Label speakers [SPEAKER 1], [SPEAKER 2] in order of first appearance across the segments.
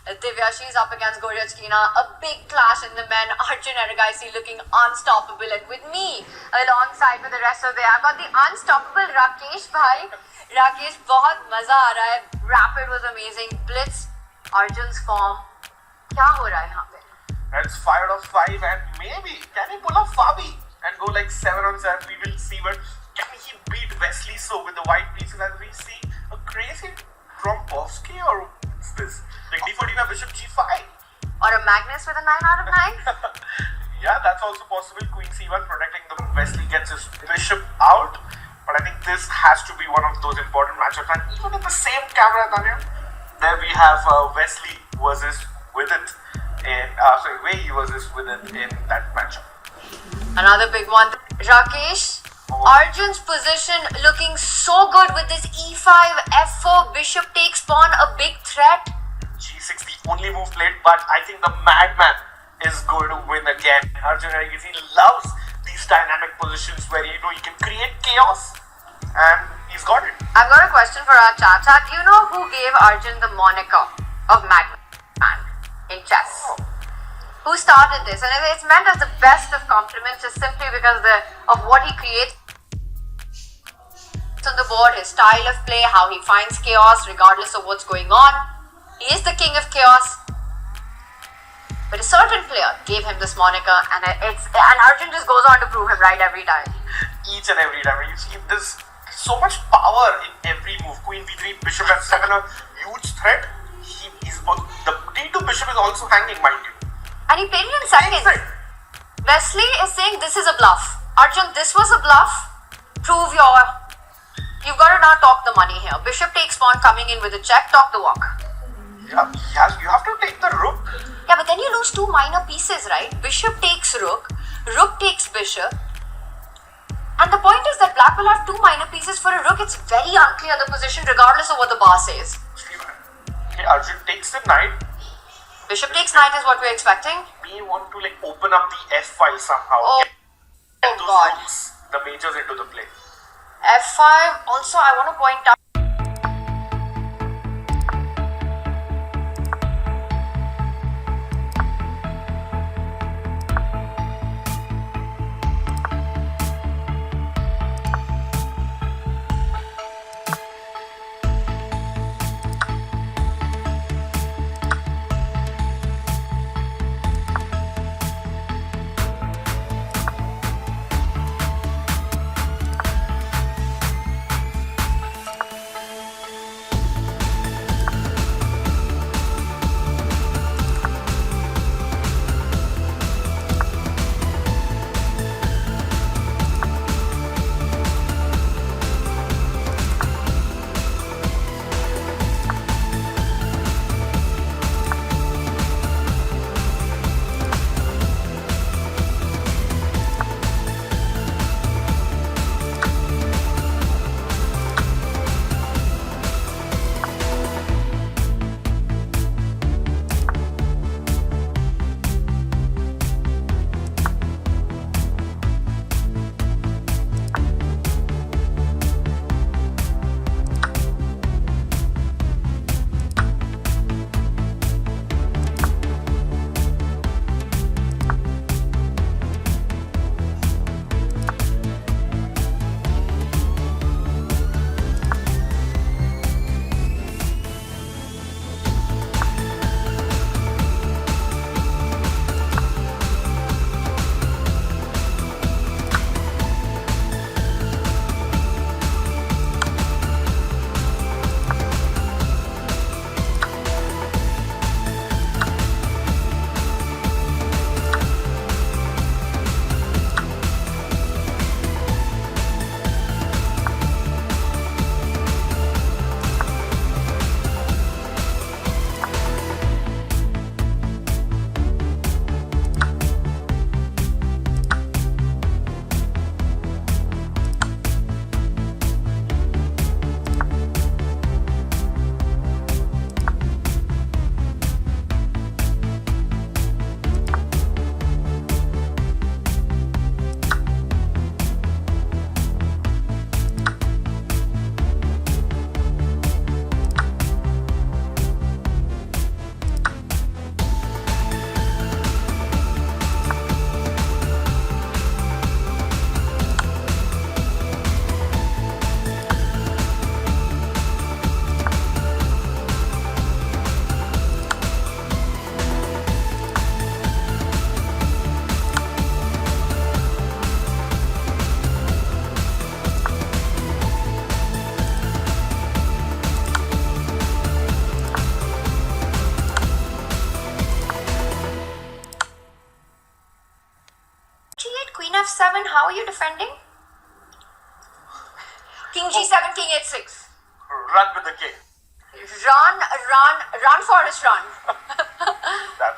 [SPEAKER 1] Divyashi's up against Goryachkina. A big clash in the men. Arjun Erigaisi looking unstoppable. And with me, alongside with the rest of the, I've got the unstoppable Rakesh bhai. Rakesh, बहुत मजा आ रहा है. Rapid was amazing. Blitz, Arjun's form. क्या हो रहा है यहाँ पे?
[SPEAKER 2] And it's 5 out of 5 and maybe can he pull off Fabi and go like 7 on 7? We will see, but can he beat Wesley So with the white pieces as we see a crazy Trompovsky or what's this? Like D14 Bishop G5
[SPEAKER 1] or a Magnus with a 9 out of 9?
[SPEAKER 2] Yeah, that's also possible. Queen C1 protecting the Wesley gets his bishop out, but I think this has to be one of those important matchups. And even in the same camera, Tanya, there we have Wesley versus with it in Wei versus with it in that matchup.
[SPEAKER 1] Another big one. Rakesh, Arjun's position looking so good with this E5, F4, bishop takes pawn, a big threat.
[SPEAKER 2] G6 the only move played, but I think the madman is going to win again. Arjun Erigaisi loves these dynamic positions where he can create chaos, and he's got it.
[SPEAKER 1] I've got a question for our chat. Chat, do you know who gave Arjun the moniker of madman in chess? Who started this? And it's meant as the best of compliments just simply because of what he creates on the board, his style of play, how he finds chaos regardless of what's going on. He is the king of chaos. But a certain player gave him this moniker, and Arjun just goes on to prove him right every time.
[SPEAKER 2] Each and every time. You see, there's so much power in every move. Queen B3, bishop F7, a huge threat. The D2 bishop is also hanging, mind you.
[SPEAKER 1] And he played it in seconds. Wesley is saying this is a bluff. Arjun, this was a bluff. You've got to now talk the money here. Bishop takes pawn coming in with a check, talk the walk.
[SPEAKER 2] Yeah, you have to take the rook.
[SPEAKER 1] Yeah, but then you lose two minor pieces, right? Bishop takes rook, rook takes bishop. And the point is that black will have two minor pieces for a rook. It's very unclear the position regardless of what the bar says.
[SPEAKER 2] Okay, Arjun takes the knight.
[SPEAKER 1] Bishop takes knight is what we're expecting.
[SPEAKER 2] We want to open up the F file somehow.
[SPEAKER 1] Oh
[SPEAKER 2] those
[SPEAKER 1] God.
[SPEAKER 2] Rooks, the majors into the play.
[SPEAKER 1] F5. Also, I want to point out. f7, how are you defending? King g7, king h6.
[SPEAKER 2] Run with the king.
[SPEAKER 1] Run, Forest, run.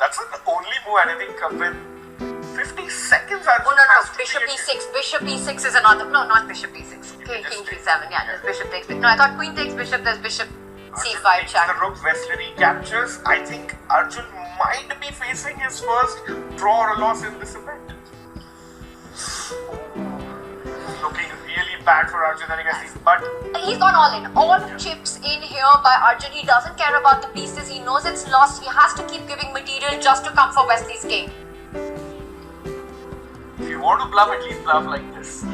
[SPEAKER 2] That's not the only move, and I think with 50 seconds, Arjun
[SPEAKER 1] Oh, no,
[SPEAKER 2] has to
[SPEAKER 1] bishop
[SPEAKER 2] be
[SPEAKER 1] e6. Bishop e6 is another. No, not bishop e6. King g7. Yeah, there's bishop takes bishop. No, I thought queen takes bishop, there's bishop c5
[SPEAKER 2] takes
[SPEAKER 1] check.
[SPEAKER 2] the rook, Wesley recaptures. I think Arjun might be facing his first draw or a loss in this event. Looking really bad for Arjun Erigaisi, but
[SPEAKER 1] He's gone all in. All chips in here by Arjun. He doesn't care about the pieces. He knows it's lost. He has to keep giving material just to come for Wesley's king.
[SPEAKER 2] if you want to bluff, at least bluff like this.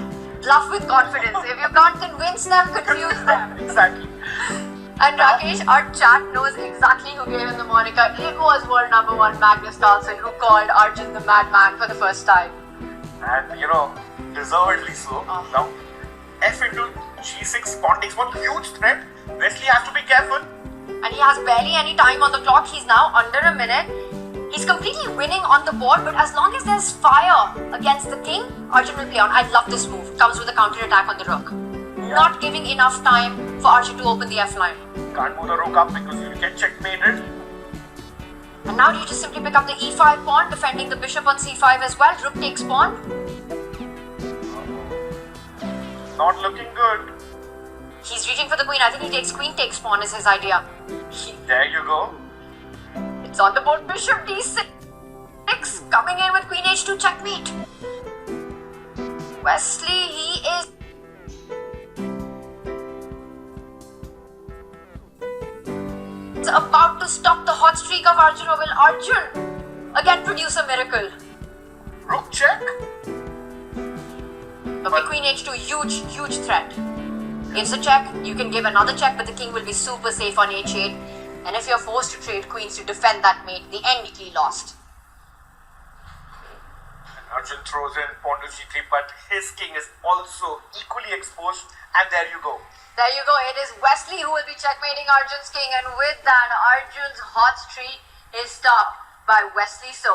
[SPEAKER 1] Bluff with confidence. If you can't convince them, confuse them.
[SPEAKER 2] Exactly.
[SPEAKER 1] And Rakesh, our chat knows exactly who gave him the moniker. It was world #1 Magnus Carlsen who called Arjun the madman for the first time.
[SPEAKER 2] And deservedly so. Now, F into G6, pawn takes one, huge threat. Wesley has to be careful.
[SPEAKER 1] And he has barely any time on the clock. He's now under a minute. He's completely winning on the board, but as long as there's fire against the king, Arjun will play on. I love this move. Comes with a counter attack on the rook. Not giving enough time for Arjun to open the F line.
[SPEAKER 2] Can't move the rook up because you'll get checkmated.
[SPEAKER 1] And now you just simply pick up the E5 pawn, defending the bishop on C5 as well. Rook takes pawn.
[SPEAKER 2] Not looking good.
[SPEAKER 1] He's reaching for the queen. I think he takes queen takes pawn is his idea.
[SPEAKER 2] There you go.
[SPEAKER 1] It's on the board. Bishop D6. Coming in with queen H2 checkmate. Wesley, he is about to stop the hot streak of Arjun, or will Arjun again produce a miracle?
[SPEAKER 2] Rook check.
[SPEAKER 1] Okay, queen H2, huge threat. Gives a check, you can give another check, but the king will be super safe on H8. And if you're forced to trade queens to defend that mate, the end he lost.
[SPEAKER 2] And Arjun throws in pawn to G3, but his king is also equally exposed. And there you go.
[SPEAKER 1] There you go. It is Wesley who will be checkmating Arjun's king, and with that, Arjun's hot streak is stopped by Wesley So.